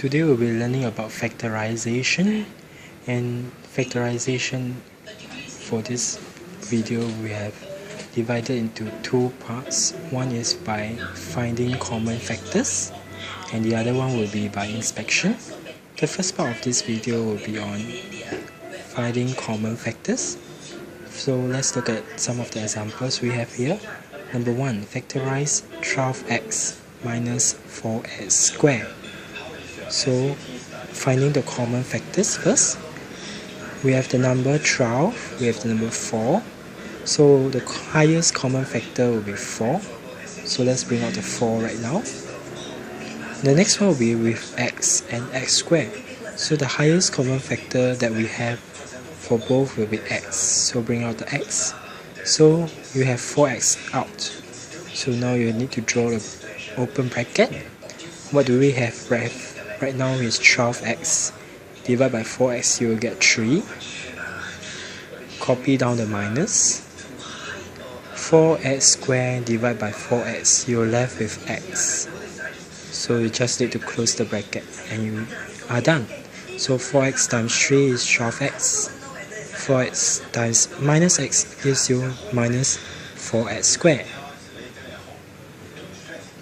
Today we'll be learning about factorization, and factorization for this video we have divided into two parts. One is by finding common factors and the other one will be by inspection. The first part of this video will be on finding common factors. So let's look at some of the examples we have here. Number 1, factorize 12x minus 4x squared. So finding the common factors first. We have the number 12, we have the number 4. So the highest common factor will be 4. So let's bring out the 4 right now. The next one will be with x and x squared. So the highest common factor that we have for both will be x. So bring out the x. So you have 4x out. So now you need to draw the open bracket. What do we have? Right now is 12x. Divide by 4x, you will get 3. Copy down the minus. 4x squared divided by 4x, you're left with x. So you just need to close the bracket and you are done. So 4x times 3 is 12x. 4x times minus x gives you minus 4x squared.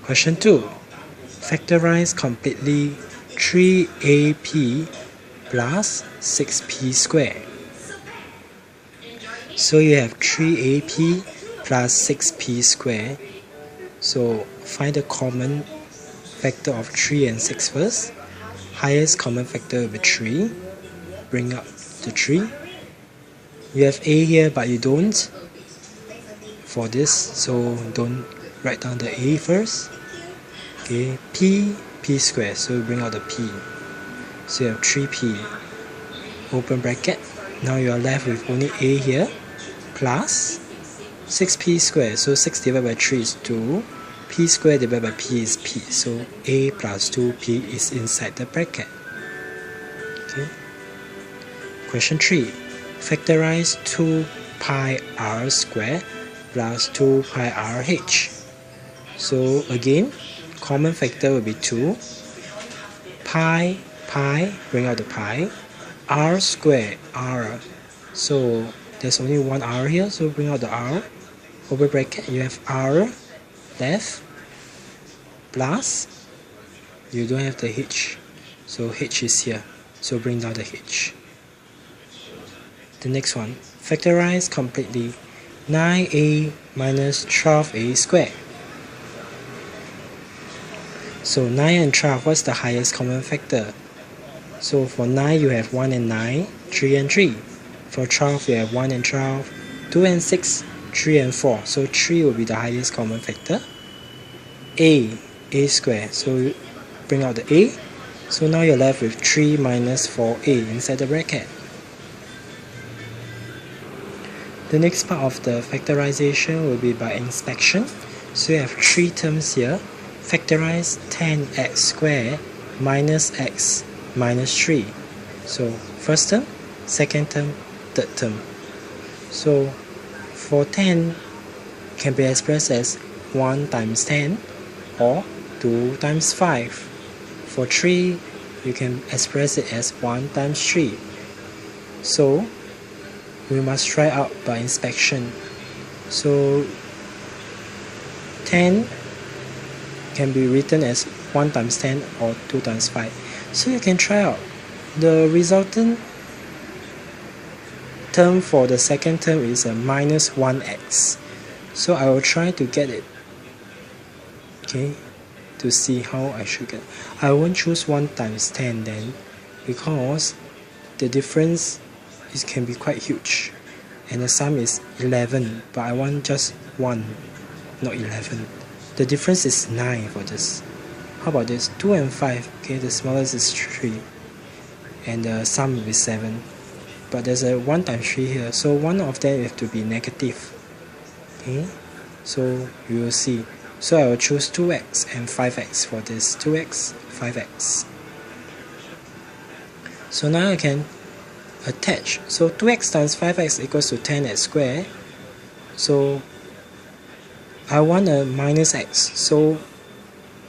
Question 2. Factorize completely 3ap plus 6p squared. So you have 3ap plus 6p squared. So find the common factor of 3 and 6 first. Highest common factor will be 3. Bring up the 3. You have a here but you don't for this, so don't write down the a first. Okay, p squared, so bring out the p. So you have 3p. Open bracket. Now you are left with only a here plus 6p squared. So 6 divided by 3 is 2. P squared divided by p is p. So a plus 2p is inside the bracket. Okay. Question 3. Factorize 2 pi r squared plus 2 pi r h. So again, common factor will be 2. Pi, bring out the pi. R squared, r. So there's only one r here, so bring out the r. Open bracket, you have r left plus, you don't have the h. So h is here, so bring down the h. The next one, factorize completely 9a minus 12a squared. So 9 and 12, what's the highest common factor? So for 9 you have 1 and 9, 3 and 3. For 12 you have 1 and 12, 2 and 6, 3 and 4. So 3 will be the highest common factor. A squared, so bring out the a. So now you're left with 3 minus 4a inside the bracket. The next part of the factorization will be by inspection. So you have 3 terms here. Factorize 10x squared minus x minus 3. So first term, second term, third term. So for 10 can be expressed as 1 times 10 or 2 times 5. For 3 you can express it as 1 times 3. So we must try out by inspection. So 10 can be written as 1 times 10 or 2 times 5. So you can try out. The resultant term for the second term is a minus 1x. So I will try to get it. Okay, to see how I should get. I won't choose 1 times 10 then, because the difference can be quite huge. And the sum is 11, but I want just 1, not 11. The difference is 9 for this. How about this? 2 and 5. Okay, the smallest is 3. And the sum will be 7. But there's a 1 times 3 here. So one of them have to be negative. Okay, so you will see. So I will choose 2x and 5x for this. 2x, 5x. So now I can attach. So 2x times 5x equals to 10x squared. So I want a minus x, so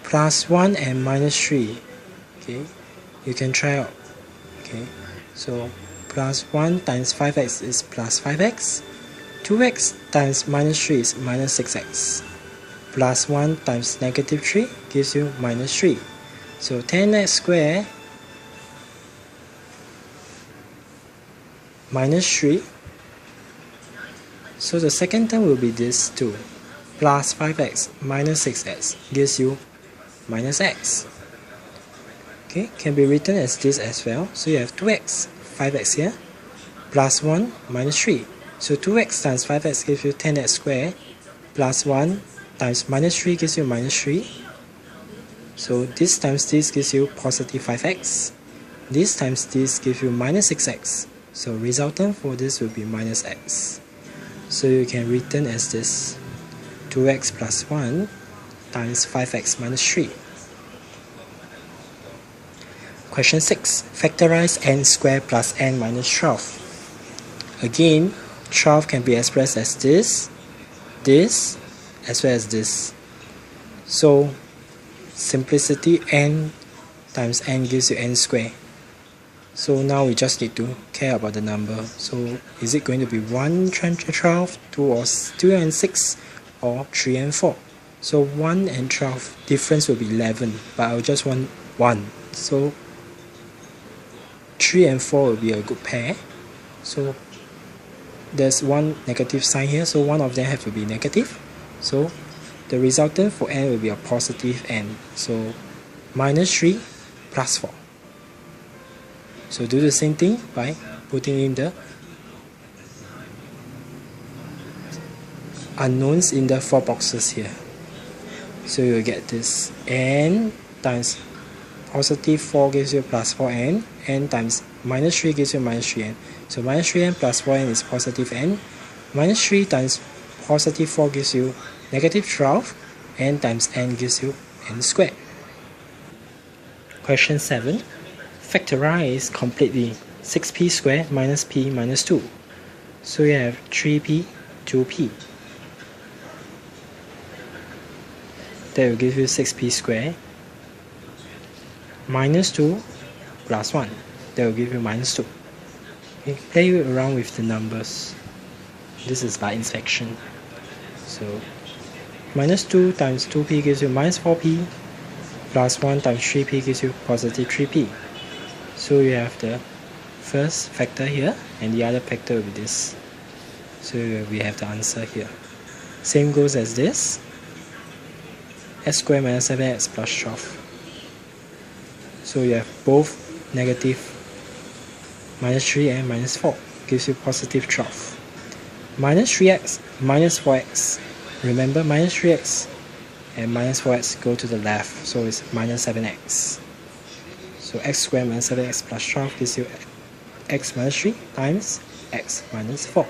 plus 1 and minus 3. Okay, You can try out. Okay, so plus 1 times 5x is plus 5x. 2x times minus 3 is minus 6x. Plus 1 times negative 3 gives you minus 3. So 10x squared minus 3. So the second term will be this 2. Plus 5x minus 6x gives you minus x. Okay, can be written as this as well. So you have 2x, 5x here, plus 1 minus 3. So 2x times 5x gives you 10x squared, plus 1 times minus 3 gives you minus 3. So this times this gives you positive 5x. This times this gives you minus 6x. So resultant for this will be minus x. So you can written as this 2x plus 1 times 5x minus 3. Question 6. Factorize n squared plus n minus 12. Again, 12 can be expressed as this, as well as this. So simplicity, n times n gives you n squared. So now we just need to care about the number. So is it going to be 1 times 12, 2 or 2 and 6, or 3 and 4? So 1 and 12 difference will be 11, but I'll just want 1. So 3 and 4 will be a good pair. So there's one negative sign here, so one of them have to be negative. So the resultant for n will be a positive n. So minus 3 plus 4. So do the same thing by putting in the unknowns in the 4 boxes here. So you'll get this n times positive 4 gives you plus 4n, n times minus 3 gives you minus 3n. So minus 3n plus 4n is positive n. Minus 3 times positive 4 gives you negative 12. N times n gives you n squared. Question 7. Factorize completely 6p squared minus p minus 2. So you have 3p, 2p. That will give you 6p squared minus 2 plus 1. That will give you minus 2. Okay, play around with the numbers. This is by inspection. So minus 2 times 2p gives you minus 4p, plus 1 times 3p gives you positive 3p. So you have the first factor here, and the other factor will be this. So we have the answer here. Same goes as this. S squared minus 7x plus 12. So you have both negative minus 3 and minus 4 gives you positive 12. Minus 3x minus 4x. Remember, minus 3x and minus 4x go to the left, so it's minus 7x. So x squared minus 7x plus 12 gives you x minus 3 times x minus 4.